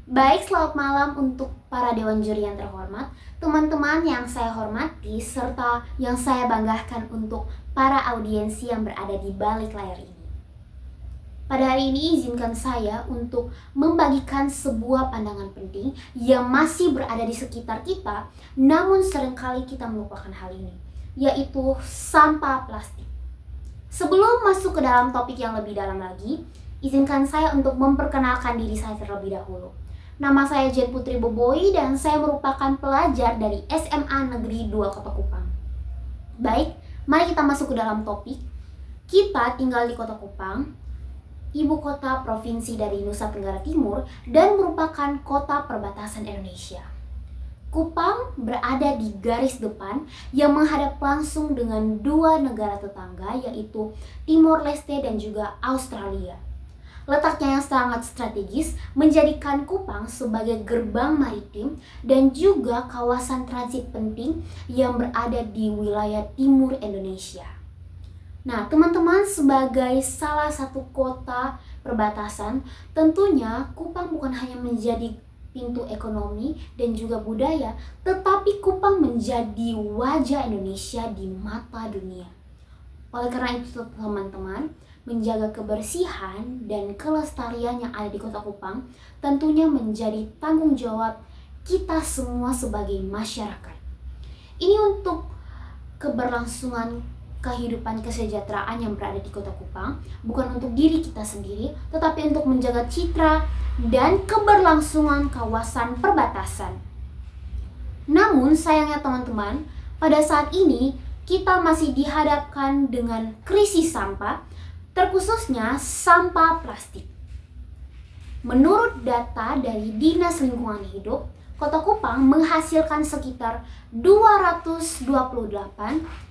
Baik, selamat malam untuk para dewan juri yang terhormat, teman-teman yang saya hormati, serta yang saya banggakan untuk para audiensi yang berada di balik layar ini. Pada hari ini izinkan saya untuk membagikan sebuah pandangan penting yang masih berada di sekitar kita, namun seringkali kita melupakan hal ini, yaitu sampah plastik. Sebelum masuk ke dalam topik yang lebih dalam lagi, izinkan saya untuk memperkenalkan diri saya terlebih dahulu. Nama saya Jen Putri Boboy dan saya merupakan pelajar dari SMA Negeri 2 Kota Kupang. Baik, mari kita masuk ke dalam topik. Kita tinggal di Kota Kupang, ibu kota provinsi dari Nusa Tenggara Timur dan merupakan kota perbatasan Indonesia. Kupang berada di garis depan yang menghadap langsung dengan dua negara tetangga, yaitu Timor Leste dan juga Australia. Letaknya yang sangat strategis menjadikan Kupang sebagai gerbang maritim dan juga kawasan transit penting yang berada di wilayah timur Indonesia. Nah, teman-teman, sebagai salah satu kota perbatasan, tentunya Kupang bukan hanya menjadi pintu ekonomi dan juga budaya, tetapi Kupang menjadi wajah Indonesia di mata dunia. Oleh karena itu, teman-teman, menjaga kebersihan dan kelestarian yang ada di Kota Kupang tentunya menjadi tanggung jawab kita semua sebagai masyarakat. Ini untuk keberlangsungan kehidupan kesejahteraan yang berada di Kota Kupang, bukan untuk diri kita sendiri, tetapi untuk menjaga citra dan keberlangsungan kawasan perbatasan. Namun sayangnya teman-teman, pada saat ini kita masih dihadapkan dengan krisis sampah, terkhususnya sampah plastik. Menurut data dari Dinas Lingkungan Hidup, Kota Kupang menghasilkan sekitar 228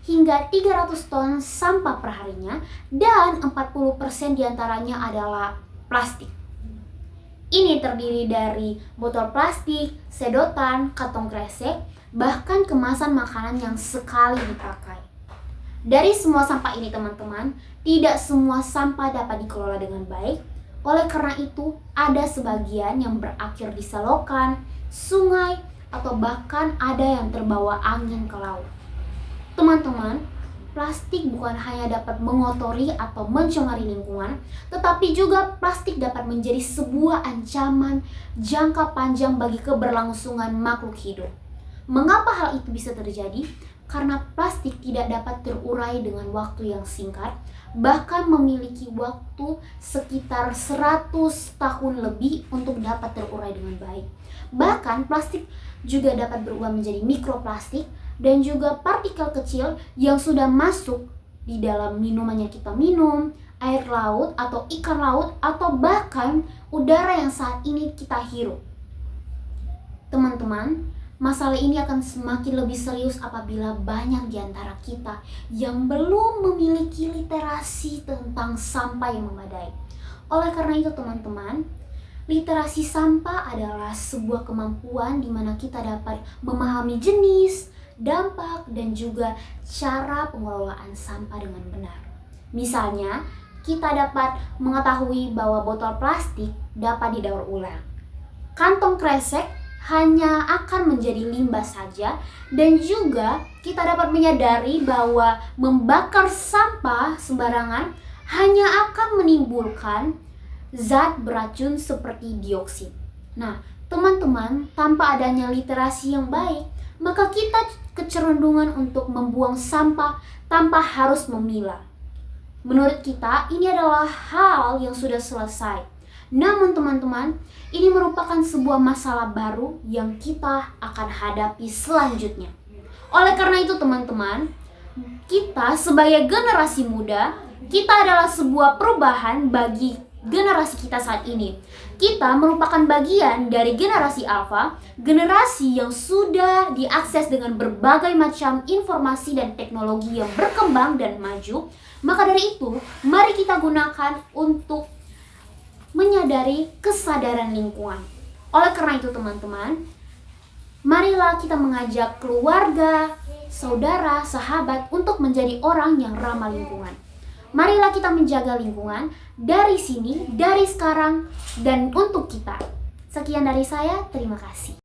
hingga 300 ton sampah perharinya dan 40% diantaranya adalah plastik. Ini terdiri dari botol plastik, sedotan, kantong kresek, bahkan kemasan makanan yang sekali dipakai. Dari semua sampah ini teman-teman, tidak semua sampah dapat dikelola dengan baik. Oleh karena itu, ada sebagian yang berakhir di selokan, sungai, atau bahkan ada yang terbawa angin ke laut. Teman-teman, plastik bukan hanya dapat mengotori atau mencemari lingkungan, tetapi juga plastik dapat menjadi sebuah ancaman jangka panjang bagi keberlangsungan makhluk hidup. Mengapa hal itu bisa terjadi? Karena plastik tidak dapat terurai dengan waktu yang singkat, bahkan memiliki waktu sekitar 100 tahun lebih untuk dapat terurai dengan baik. Bahkan plastik juga dapat berubah menjadi mikroplastik dan juga partikel kecil yang sudah masuk di dalam minuman yang kita minum, air laut atau ikan laut, atau bahkan udara yang saat ini kita hirup. Teman-teman, masalah ini akan semakin lebih serius apabila banyak di antara kita yang belum memiliki literasi tentang sampah yang memadai. Oleh karena itu teman-teman, literasi sampah adalah sebuah kemampuan di mana kita dapat memahami jenis, dampak, dan juga cara pengelolaan sampah dengan benar. Misalnya, kita dapat mengetahui bahwa botol plastik dapat didaur ulang. Kantong kresek hanya akan menjadi limbah saja, dan juga kita dapat menyadari bahwa membakar sampah sembarangan hanya akan menimbulkan zat beracun seperti dioksin. Nah, teman-teman, tanpa adanya literasi yang baik, maka kita kecenderungan untuk membuang sampah tanpa harus memilah. Menurut kita, ini adalah hal yang sudah selesai. Namun teman-teman, ini merupakan sebuah masalah baru yang kita akan hadapi selanjutnya. Oleh karena itu teman-teman, kita sebagai generasi muda, kita adalah sebuah perubahan bagi generasi kita saat ini. Kita merupakan bagian dari generasi alfa, generasi yang sudah diakses dengan berbagai macam informasi dan teknologi yang berkembang dan maju. Maka dari itu, mari kita gunakan untuk menyadari kesadaran lingkungan. Oleh karena itu teman-teman, marilah kita mengajak keluarga, saudara, sahabat untuk menjadi orang yang ramah lingkungan. Marilah kita menjaga lingkungan dari sini, dari sekarang, dan untuk kita. Sekian dari saya, terima kasih.